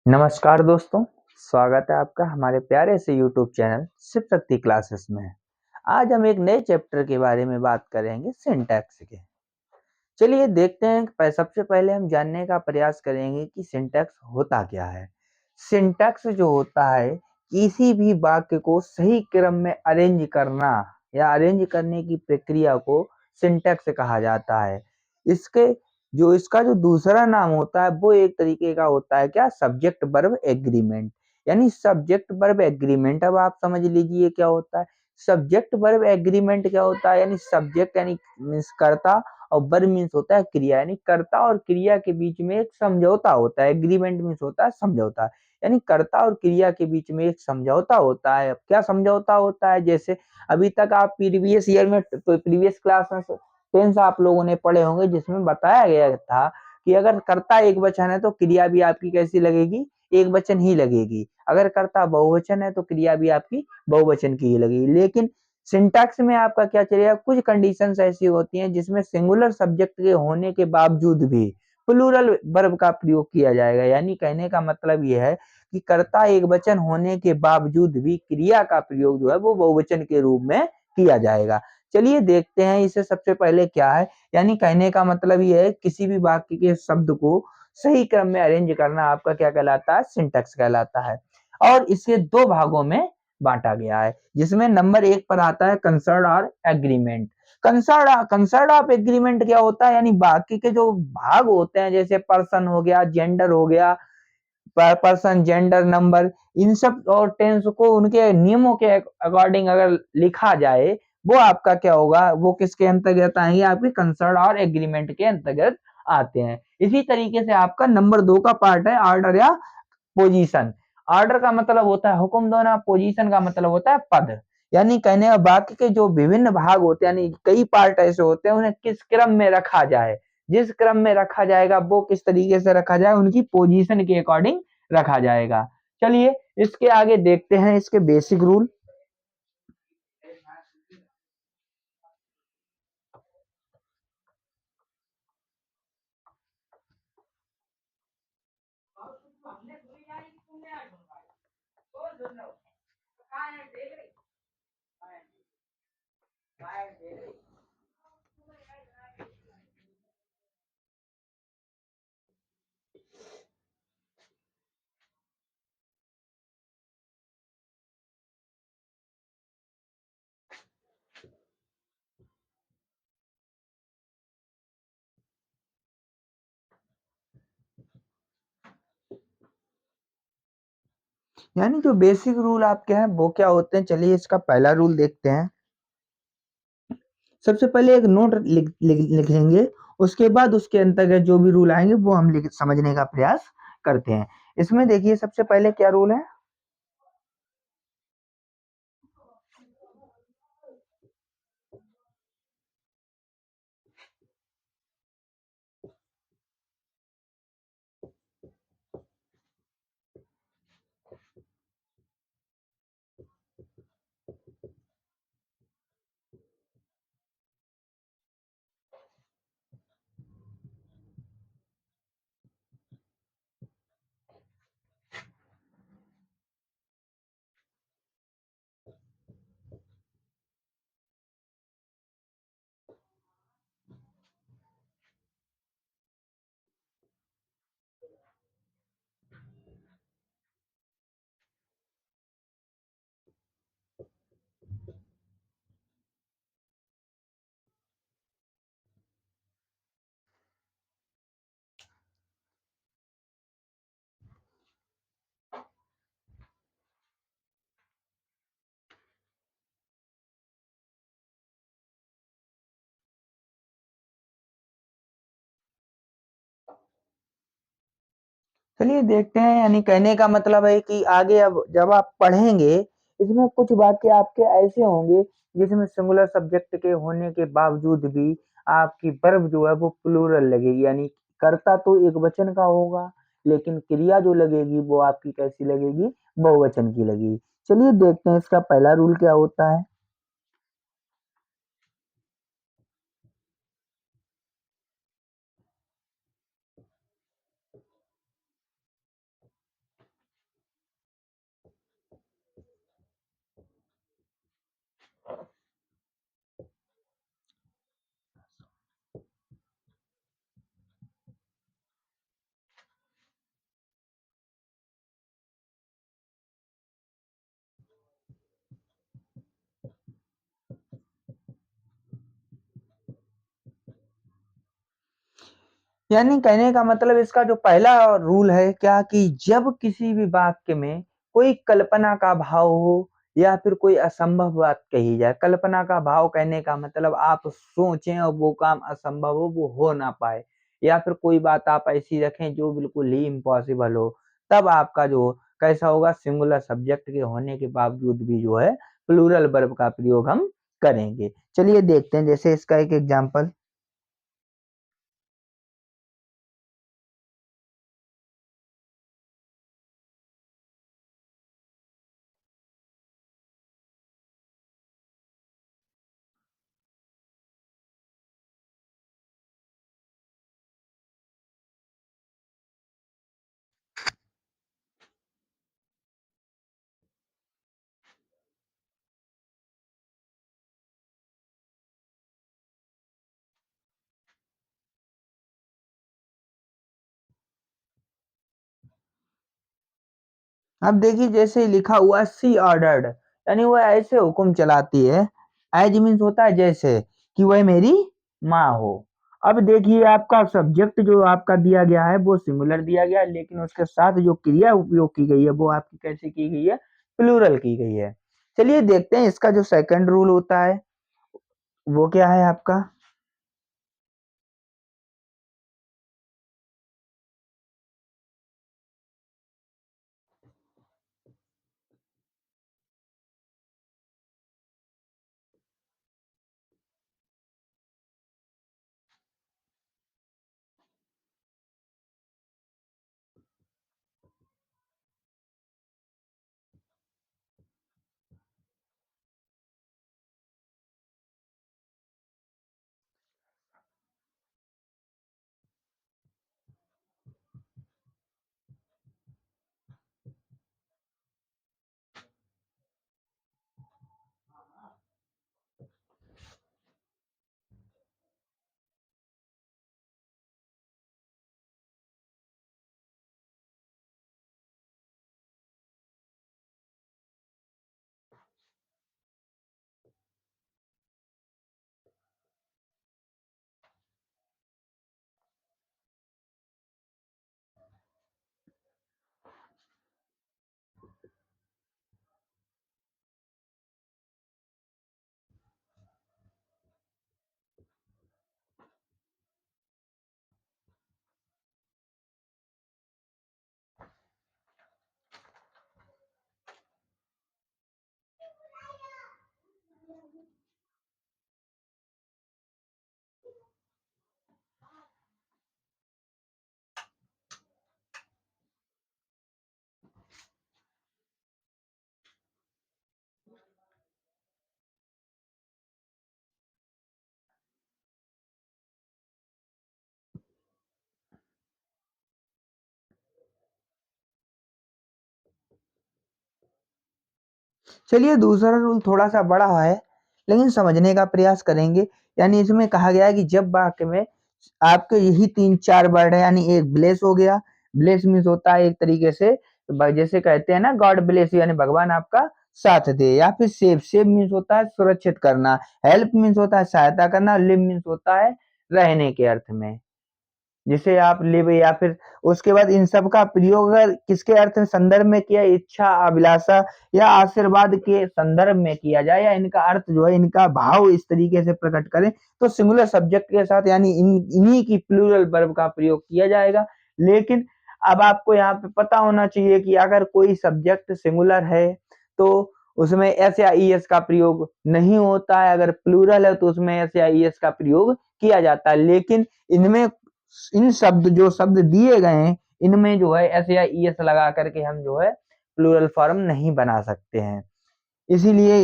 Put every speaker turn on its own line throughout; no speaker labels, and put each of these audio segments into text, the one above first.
नमस्कार दोस्तों, स्वागत है आपका हमारे प्यारे से YouTube channel Shiv Shakti classes में। आज हम एक नए चैप्टर के बारे में बात करेंगे सिंटैक्स के। चलिए देखते हैं सबसे पहले हम जानने का प्रयास करेंगे कि सिंटैक्स होता क्या है। सिंटैक्स जो होता है किसी भी वाक्य को सही क्रम में अरेंज करना या अरेंज करने की प्रक्रिया को सिंटैक्स कहा जाता है। इसके इसका जो दूसरा नाम होता है वो एक तरीके का होता है क्या, सब्जेक्ट वर्ब एग्रीमेंट। यानी सब्जेक्ट वर्ब एग्रीमेंट, अब आप समझ लीजिए क्या होता है। सब्जेक्ट वर्ब एग्रीमेंट क्या होता है, यानी सब्जेक्ट यानी मीन्स कर्ता और वर्ब मीन्स होता है क्रिया, यानी कर्ता और क्रिया के बीच में एक समझौता होता है। एग्रीमेंट मीन्स होता है समझौता, यानी कर्ता और क्रिया के बीच में एक समझौता होता है। अब क्या समझौता होता है, जैसे अभी तक आप प्रीवियस ईयर में तो प्रीवियस क्लास में टेंस आप लोगों ने पढ़े होंगे, जिसमें बताया गया था कि अगर कर्ता एक वचन है तो क्रिया भी आपकी कैसी लगेगी, एक वचन ही लगेगी। अगर कर्ता बहुवचन है तो क्रिया भी आपकी बहुवचन की ही लगेगी। लेकिन सिंटैक्स में आपका क्या चलेगा, कुछ कंडीशंस ऐसी होती हैं जिसमें सिंगुलर सब्जेक्ट के होने के बावजूद भी प्लूरल वर्ब का प्रयोग किया जाएगा। यानी कहने का मतलब यह है कि कर्ता एक वचन होने के बावजूद भी क्रिया का प्रयोग जो है वो बहुवचन के रूप में किया जाएगा। चलिए देखते हैं इसे सबसे पहले क्या है। यानी कहने का मतलब यह है किसी भी वाक्य के शब्द को सही क्रम में अरेंज करना आपका क्या कहलाता है, सिंटैक्स कहलाता है। और इसे दो भागों में बांटा गया है, जिसमें नंबर 1 पर आता है कंसर्न और एग्रीमेंट। कंसर्न ऑफ एग्रीमेंट क्या होता है, यानी बाकी के जो भाग होते हैं जैसे पर्सन हो गया, जेंडर हो गया, पर्सन जेंडर नंबर, इन सब और टेंस को उनके नियमों के अकॉर्डिंग अगर लिखा जाए वो आपका क्या होगा, वो किसके अंतर्गत आएंगे, आपके कंसर्न और एग्रीमेंट के अंतर्गत आते हैं। इसी तरीके से आपका नंबर 2 का पार्ट है ऑर्डर या पोजीशन। ऑर्डर का मतलब होता है हुक्म देना, पोजीशन का मतलब होता है पद। यानी कहने का वाक्य के जो विभिन्न भाग होते हैं, यानी कई पार्ट ऐसे होते हैं, उन्हें किस क्रम में रखा जाए, जिस क्रम में रखा जाएगा वो किस तरीके से रखा जाए, उनकी पोजीशन के अकॉर्डिंग रखा जाएगा। चलिए इसके आगे देखते हैं इसके बेसिक रूल। यानी जो बेसिक रूल आपके हैं वो क्या होते हैं, चलिए इसका पहला रूल देखते हैं। सबसे पहले एक नोट लिखेंगे, उसके बाद उसके अंतर्गत जो भी रूल आएंगे वो हम समझने का प्रयास करते हैं। इसमें देखिए सबसे पहले क्या रूल है। चलिए देखते हैं, यानी कहने का मतलब है कि आगे अब जब आप पढ़ेंगे इसमें कुछ वाक्य आपके ऐसे होंगे जिसमें सिंगुलर सब्जेक्ट के होने के बावजूद भी आपकी वर्ब जो है वो प्लूरल लगेगी। यानी कर्ता तो एक वचन का होगा, लेकिन क्रिया जो लगेगी वो आपकी कैसी लगेगी, बहुवचन की लगेगी। चलिए देखते हैं इसका पहला रूल क्या होता है। यानी कहने का मतलब इसका जो पहला रूल है क्या कि जब किसी भी वाक्य में कोई कल्पना का भाव हो या फिर कोई असंभव बात कही जाए। कल्पना का भाव कहने का मतलब आप सोचें और वो काम असंभव वो हो ना पाए, या फिर कोई बात आप ऐसी रखें जो बिल्कुल ही इम्पॉसिबल हो, तब आपका जो कैसा होगा, सिंगुलर सब्जेक्ट के होने के बावजूद भी जो है प्लूरल वर्ब का प्रयोग हम करेंगे। चलिए देखते हैं जैसे इसका एक एग्जांपल। अब देखिए जैसे लिखा हुआ है सी ऑर्डर्ड, यानी वो ऐसे हुक्म चलाती है। एज मीन्स होता है जैसे, कि वह मेरी माँ हो। अब देखिए आपका सब्जेक्ट जो आपका दिया गया है वो सिंगुलर दिया गया है, लेकिन उसके साथ जो क्रिया उपयोग की गई है वो आपकी कैसे की गई है, प्लूरल की गई है। चलिए देखते हैं इसका जो सेकंड रूल होता है वो क्या है आपका। चलिए दूसरा रूल थोड़ा सा बड़ा है, लेकिन समझने का प्रयास करेंगे। यानी इसमें कहा गया है कि जब वाक्य में आपके यही तीन चार वर्ड है, यानी एक ब्लेस हो गया। ब्लेस मीन्स होता है एक तरीके से जैसे कहते हैं ना, गॉड ब्लेस यू, यानी भगवान आपका साथ दे। या फिर सेव, सेव मीन्स होता है सुरक्षित करना। हेल्प मीन्स होता है सहायता करना। लिव मीन्स होता है रहने के अर्थ में, जिसे आप लिव, या फिर उसके बाद इन सब का प्रयोग अगर किसके अर्थ में संदर्भ में किया, इच्छा, अभिलाषा या आशीर्वाद के संदर्भ में किया जाए, या इनका अर्थ जो है, इनका भाव इस तरीके से प्रकट करें, तो सिंगुलर सब्जेक्ट के साथ यानी इन्हीं की प्लूरल वर्ब का प्रयोग किया जाएगा। लेकिन अब आपको यहाँ पे पता होना चाहिए कि अगर कोई सब्जेक्ट सिंगुलर है तो उसमें एस या ई एस का प्रयोग नहीं होता है। अगर प्लूरल है तो उसमें एस या ई एस का प्रयोग किया जाता है। लेकिन इनमें इन शब्द जो शब्द दिए गए हैं, इनमें जो है एस या ई एस लगा करके हम जो है प्लूरल फॉर्म नहीं बना सकते हैं। इसीलिए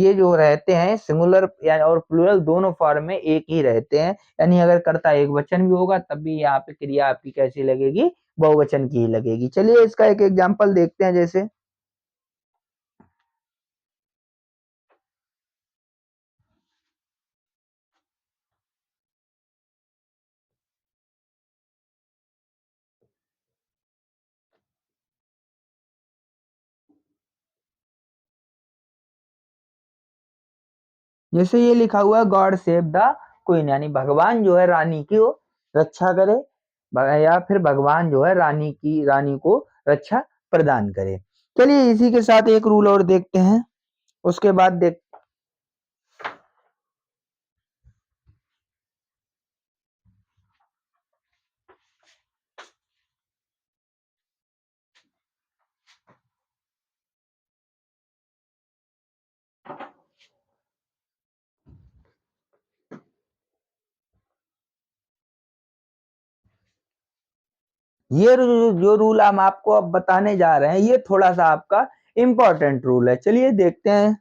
ये जो रहते हैं सिंगुलर या और प्लूरल दोनों फॉर्म में एक ही रहते हैं। यानी अगर कर्ता एक वचन भी होगा तब भी यहाँ पे क्रिया आपकी कैसी लगेगी, बहुवचन की ही लगेगी। चलिए इसका एक एग्जांपल देखते हैं जैसे। जैसे ये लिखा हुआ है गॉड सेव द क्वीन, यानी भगवान जो है रानी की वो रक्षा करे। या फिर भगवान जो है रानी को रक्षा प्रदान करे। चलिए इसी के साथ एक रूल और देखते हैं, उसके बाद ये जो रूल हम आपको अब बताने जा रहे हैं, ये थोड़ा सा आपका इम्पोर्टेंट रूल है। चलिए देखते हैं।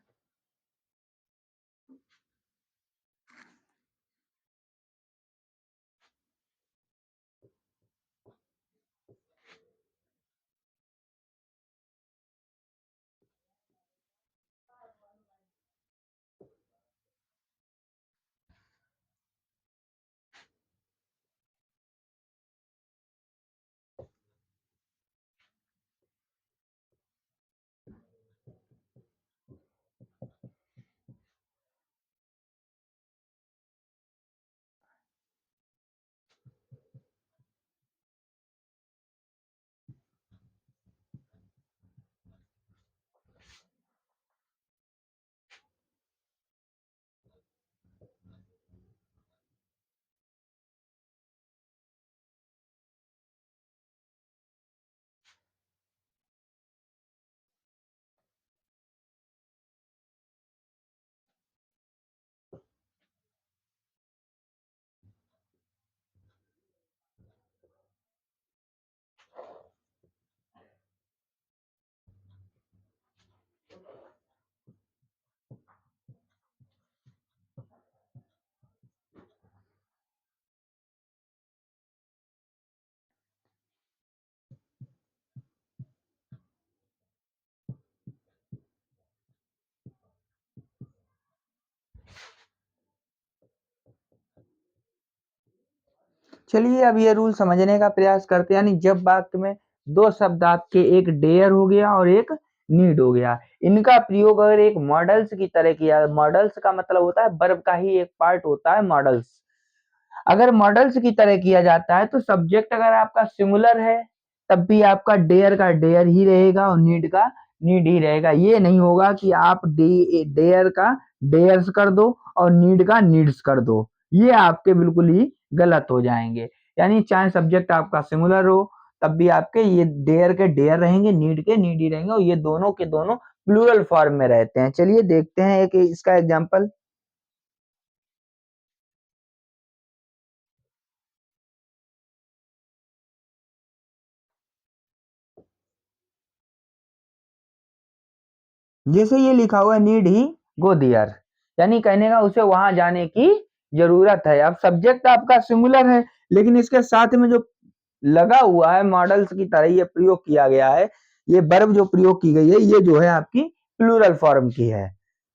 चलिए अब ये रूल समझने का प्रयास करते हैं। यानी जब वाक्य में दो शब्द आपके, एक डेयर हो गया और एक नीड हो गया, इनका प्रयोग अगर एक मॉडल्स की तरह किया, मॉडल्स का मतलब होता है वर्ब का ही एक पार्ट होता है मॉडल्स। अगर मॉडल्स की तरह किया जाता है तो सब्जेक्ट अगर आपका सिंगुलर है तब भी आपका डेयर का डेयर ही रहेगा और नीड का नीड ही रहेगा। ये नहीं होगा कि आप डेयर का डेयर्स कर दो और नीड का नीड्स कर दो, ये आपके बिल्कुल ही गलत हो जाएंगे। यानी चाहे सब्जेक्ट आपका सिंगुलर हो तब भी आपके ये डेयर के डेयर रहेंगे, नीड के नीड ही रहेंगे, और ये दोनों के दोनों प्लूरल फॉर्म में रहते हैं। चलिए देखते हैं एक इसका एग्जाम्पल। जैसे ये लिखा हुआ है नीड ही गो देयर, यानी कहने का उसे वहां जाने की जरूरत है। अब सब्जेक्ट आपका सिंगुलर है लेकिन इसके साथ में जो लगा हुआ है मॉडल्स की तरह ये प्रयोग किया गया है, ये वर्ब जो प्रयोग की गई है ये जो है आपकी प्लूरल फॉर्म की है।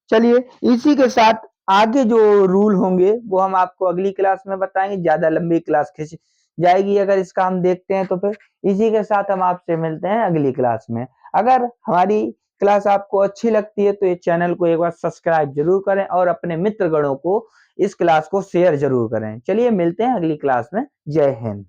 चलिए इसी के साथ आगे जो रूल होंगे वो हम आपको अगली क्लास में बताएंगे, ज्यादा लंबी क्लास खिंच जाएगी अगर इसका हम देखते हैं तो। फिर इसी के साथ हम आपसे मिलते हैं अगली क्लास में। अगर हमारी क्लास आपको अच्छी लगती है तो ये चैनल को एक बार सब्सक्राइब जरूर करें और अपने मित्रगणों को इस क्लास को शेयर जरूर करें। चलिए मिलते हैं अगली क्लास में। जय हिंद।